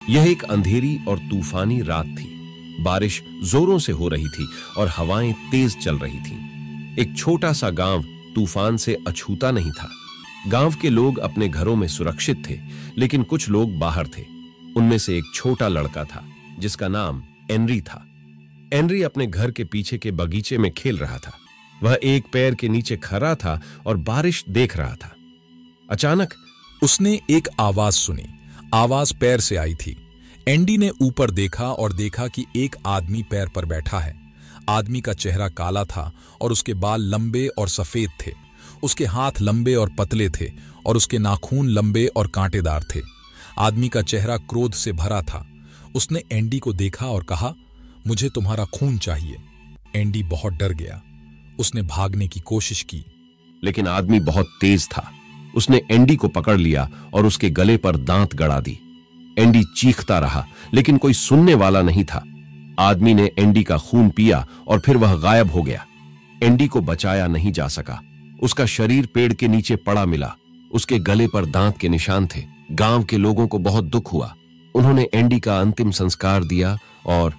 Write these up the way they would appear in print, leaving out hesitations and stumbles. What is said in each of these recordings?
यह एक अंधेरी और तूफानी रात थी। बारिश जोरों से हो रही थी और हवाएं तेज चल रही थीं। एक छोटा सा गांव तूफान से अछूता नहीं था। गांव के लोग अपने घरों में सुरक्षित थे, लेकिन कुछ लोग बाहर थे। उनमें से एक छोटा लड़का था जिसका नाम एनरी था। एनरी अपने घर के पीछे के बगीचे में खेल रहा था। वह एक पैर के नीचे खड़ा था और बारिश देख रहा था। अचानक उसने एक आवाज सुनी। आवाज पैर से आई थी। एंडी ने ऊपर देखा और देखा कि एक आदमी पैर पर बैठा है। आदमी का चेहरा काला था और उसके बाल लंबे और सफेद थे। उसके हाथ लंबे और पतले थे और उसके नाखून लंबे और कांटेदार थे। आदमी का चेहरा क्रोध से भरा था। उसने एंडी को देखा और कहा, मुझे तुम्हारा खून चाहिए। एंडी बहुत डर गया। उसने भागने की कोशिश की, लेकिन आदमी बहुत तेज था। उसने एंडी को पकड़ लिया और उसके गले पर दांत गड़ा दी। एंडी चीखता रहा, लेकिन कोई सुनने वाला नहीं था। आदमी ने एंडी का खून पिया और फिर वह गायब हो गया। एंडी को बचाया नहीं जा सका। उसका शरीर पेड़ के नीचे पड़ा मिला। उसके गले पर दांत के निशान थे। गांव के लोगों को बहुत दुख हुआ। उन्होंने एंडी का अंतिम संस्कार दिया और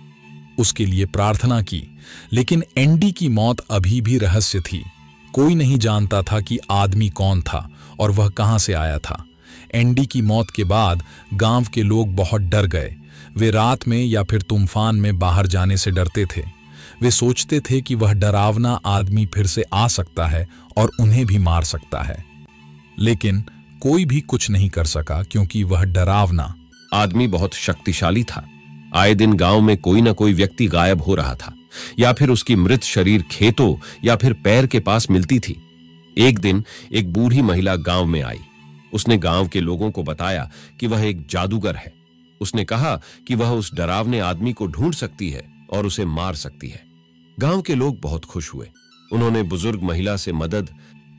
उसके लिए प्रार्थना की। लेकिन एंडी की मौत अभी भी रहस्य थी। कोई नहीं जानता था कि आदमी कौन था और वह कहां से आया था। एंडी की मौत के बाद गांव के लोग बहुत डर गए। वे रात में या फिर तूफान में बाहर जाने से डरते थे। वे सोचते थे कि वह डरावना आदमी फिर से आ सकता है और उन्हें भी मार सकता है। लेकिन कोई भी कुछ नहीं कर सका, क्योंकि वह डरावना आदमी बहुत शक्तिशाली था। आए दिन गांव में कोई ना कोई व्यक्ति गायब हो रहा था, या फिर उसकी मृत शरीर खेतों या फिर पैर के पास मिलती थी। एक दिन एक बूढ़ी महिला गांव में आई। उसने गांव के लोगों को बताया कि वह एक जादूगर है। उसने कहा कि वह उस डरावने आदमी को ढूंढ सकती है और उसे मार सकती है। गांव के लोग बहुत खुश हुए। उन्होंने बुजुर्ग महिला से मदद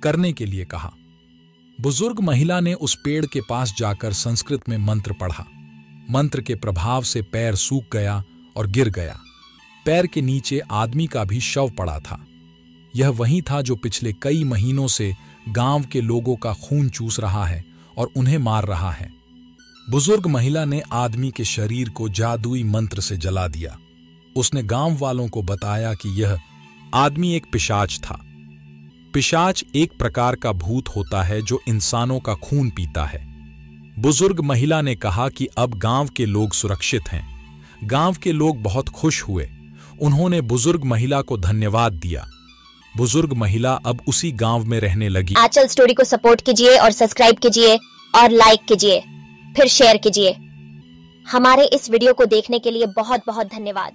करने के लिए कहा। बुजुर्ग महिला ने उस पेड़ के पास जाकर संस्कृत में मंत्र पढ़ा। मंत्र के प्रभाव से पैर सूख गया और गिर गया। पैर के नीचे आदमी का भी शव पड़ा था। यह वही था जो पिछले कई महीनों से गांव के लोगों का खून चूस रहा है और उन्हें मार रहा है। बुजुर्ग महिला ने आदमी के शरीर को जादुई मंत्र से जला दिया। उसने गांव वालों को बताया कि यह आदमी एक पिशाच था। पिशाच एक प्रकार का भूत होता है जो इंसानों का खून पीता है। बुजुर्ग महिला ने कहा कि अब गांव के लोग सुरक्षित हैं। गांव के लोग बहुत खुश हुए। उन्होंने बुजुर्ग महिला को धन्यवाद दिया। बुजुर्ग महिला अब उसी गांव में रहने लगी। आंचल स्टोरी को सपोर्ट कीजिए और सब्सक्राइब कीजिए और लाइक कीजिए, फिर शेयर कीजिए। हमारे इस वीडियो को देखने के लिए बहुत बहुत धन्यवाद।